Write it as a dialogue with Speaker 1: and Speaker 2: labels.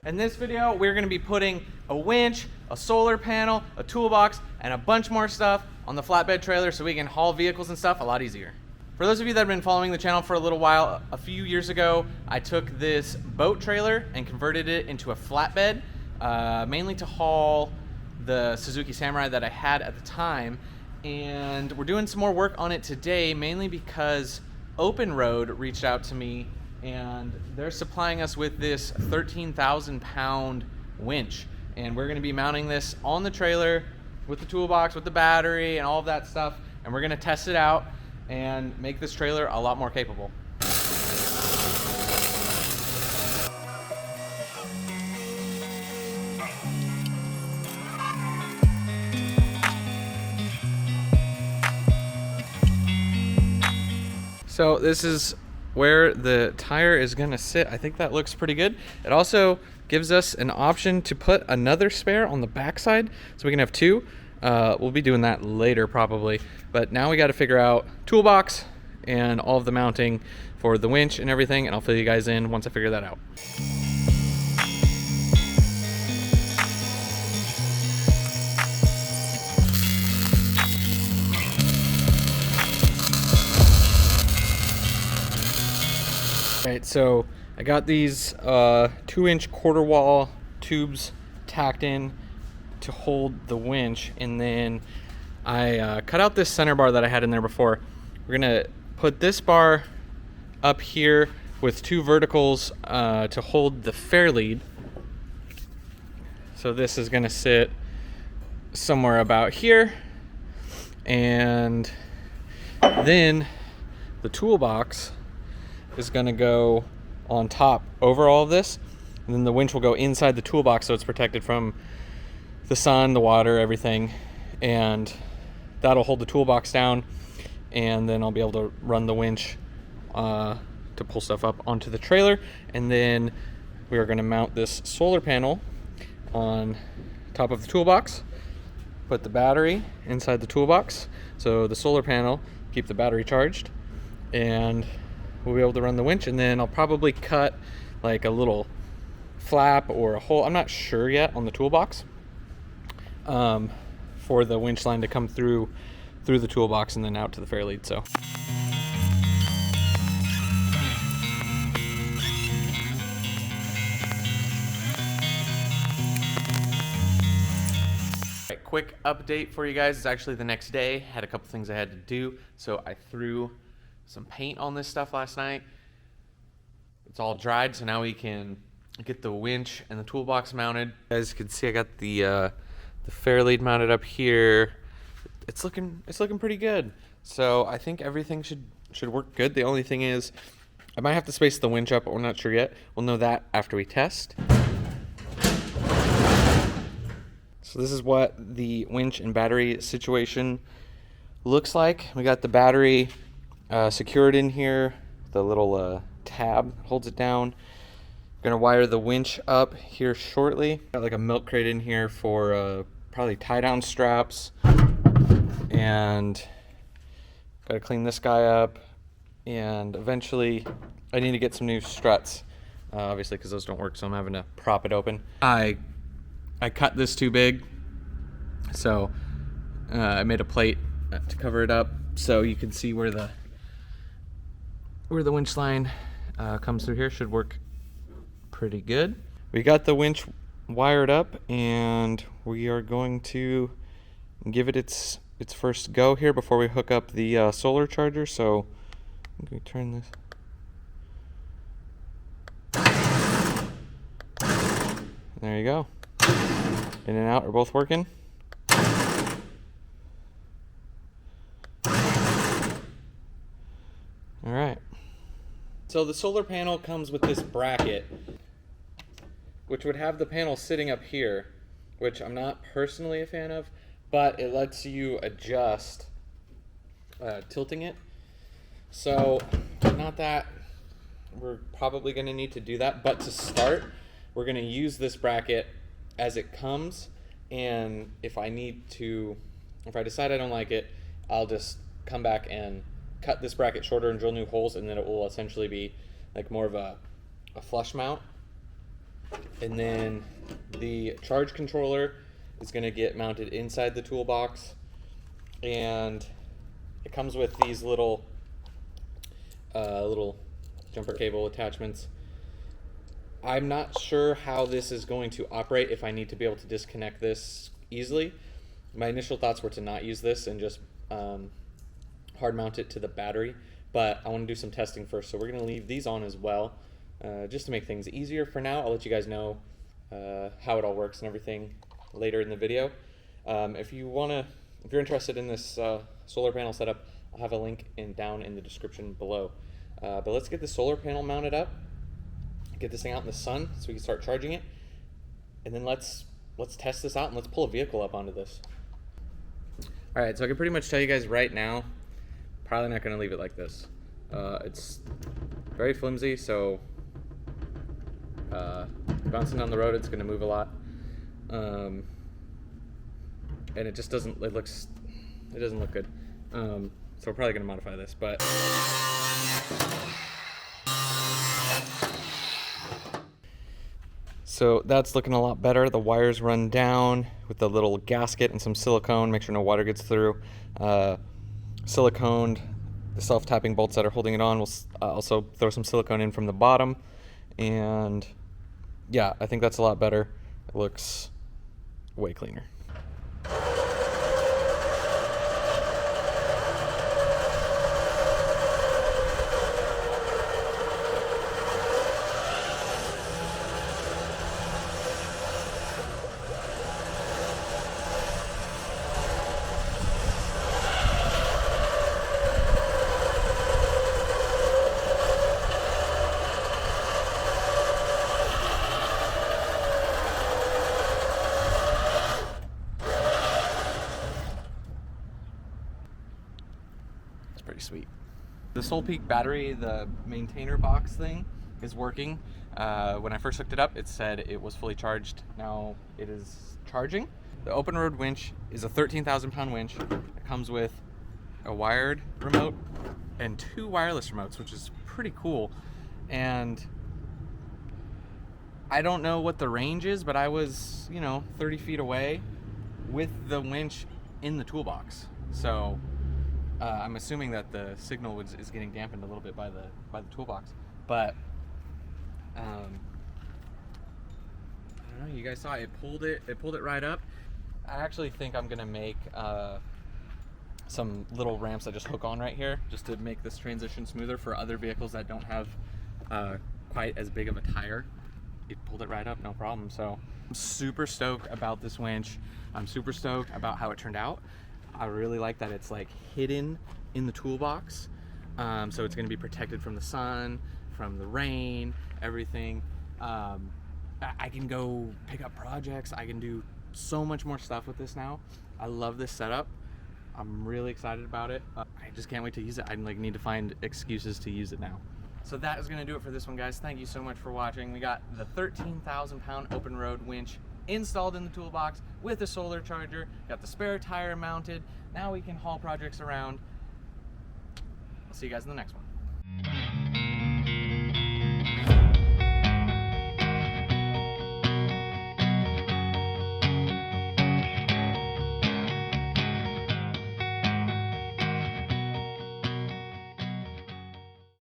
Speaker 1: In this video, we're gonna be putting a winch, a solar panel, a toolbox, and a bunch more stuff on the flatbed trailer so we can haul vehicles and stuff a lot easier. For those of you that have been following the channel for a little while, a few years ago, I took this boat trailer and converted it into a flatbed, mainly to haul the Suzuki Samurai that I had at the time. And we're doing some more work on it today, mainly because Openroad reached out to me and they're supplying us with this 13,000 pound winch. And we're gonna be mounting this on the trailer with the toolbox, with the battery and all of that stuff. And we're gonna test it out and make this trailer a lot more capable. So this is where the tire is gonna sit. I think that looks pretty good. It also gives us an option to put another spare on the backside so we can have two. We'll be doing that later probably, but now we got to figure out toolbox and all of the mounting for the winch and everything, and I'll fill you guys in once I figure that out. Right, so I got these 2-inch quarter wall tubes tacked in to hold the winch, and then I cut out this center bar that I had in there before. We're gonna put this bar up here with two verticals to hold the fair lead. So this is gonna sit somewhere about here, and then the toolbox is gonna go on top over all of this, and then the winch will go inside the toolbox so it's protected from the sun, the water, everything, and that'll hold the toolbox down, and then I'll be able to run the winch to pull stuff up onto the trailer. And then we are gonna mount this solar panel on top of the toolbox, put the battery inside the toolbox so the solar panel keep the battery charged, and we'll be able to run the winch. And then I'll probably cut like a little flap or a hole, I'm not sure yet, on the toolbox for the winch line to come through the toolbox and then out to the fair lead. So quick update for you guys. It's actually the next day. Had a couple things I had to do, so I threw some paint on this stuff last night. It's all dried, so now we can get the winch and the toolbox mounted. As you can see, I got the fair lead mounted up here. It's looking pretty good. So I think everything should work good. The only thing is I might have to space the winch up, but we're not sure yet. We'll know that after we test. So this is what the winch and battery situation looks like. We got the battery secured in here. The little tab holds it down. Gonna wire the winch up here shortly. Got like a milk crate in here for probably tie down straps, and gotta clean this guy up, and eventually I need to get some new struts, obviously because those don't work, so I'm having to prop it open. I cut this too big, so I made a plate to cover it up so you can see where the winch line comes through here. Should work pretty good. We got the winch wired up, and we are going to give it its first go here before we hook up the solar charger. So let me turn this. There you go. In and out are both working. All right. So the solar panel comes with this bracket, which would have the panel sitting up here, which I'm not personally a fan of, but it lets you adjust tilting it. So not that we're probably going to need to do that, but to start, we're going to use this bracket as it comes, and if I decide I don't like it, I'll just come back and cut this bracket shorter and drill new holes, and then it will essentially be like more of a flush mount. And then the charge controller is going to get mounted inside the toolbox, and it comes with these little jumper cable attachments. I'm not sure how this is going to operate, if I need to be able to disconnect this easily. My initial thoughts were to not use this and just hard mount it to the battery, but I want to do some testing first, so we're going to leave these on as well, just to make things easier. For now, I'll let you guys know how it all works and everything later in the video. If you're interested in this solar panel setup, I'll have a link down in the description below. But let's get the solar panel mounted up, get this thing out in the sun so we can start charging it, and then let's test this out and let's pull a vehicle up onto this. All right, so I can pretty much tell you guys right now, probably not going to leave it like this. It's very flimsy, so bouncing down the road, it's going to move a lot, and it just doesn't. It doesn't look good. So we're probably going to modify this, but. So that's looking a lot better. The wires run down with the little gasket and some silicone, make sure no water gets through. Siliconed the self-tapping bolts that are holding it on. We'll also throw some silicone in from the bottom. And yeah, I think that's a lot better. It looks way cleaner. Pretty sweet. The Sol Peak battery, the maintainer box thing, is working. When I first hooked it up, it said it was fully charged. Now it is charging. The Openroad winch is a 13,000 pound winch. It comes with a wired remote and 2 wireless remotes, which is pretty cool. And I don't know what the range is, but I was, 30 feet away with the winch in the toolbox. So I'm assuming that the signal is getting dampened a little bit by the toolbox, but I don't know. You guys saw it pulled it right up. I actually think I'm gonna make some little ramps that just hook on right here, just to make this transition smoother for other vehicles that don't have quite as big of a tire. It pulled it right up, no problem. So I'm super stoked about this winch. I'm super stoked about how it turned out. I really like that it's like hidden in the toolbox, so it's going to be protected from the sun, from the rain, everything. I can go pick up projects. I can do so much more stuff with this now. I love this setup. I'm really excited about it. I just can't wait to use it. I need to find excuses to use it now. So that is going to do it for this one, guys. Thank you so much for watching. We got the 13,000 pound Openroad winch installed in the toolbox with a solar charger, got the spare tire mounted. Now we can haul projects around. I'll see you guys in the next one.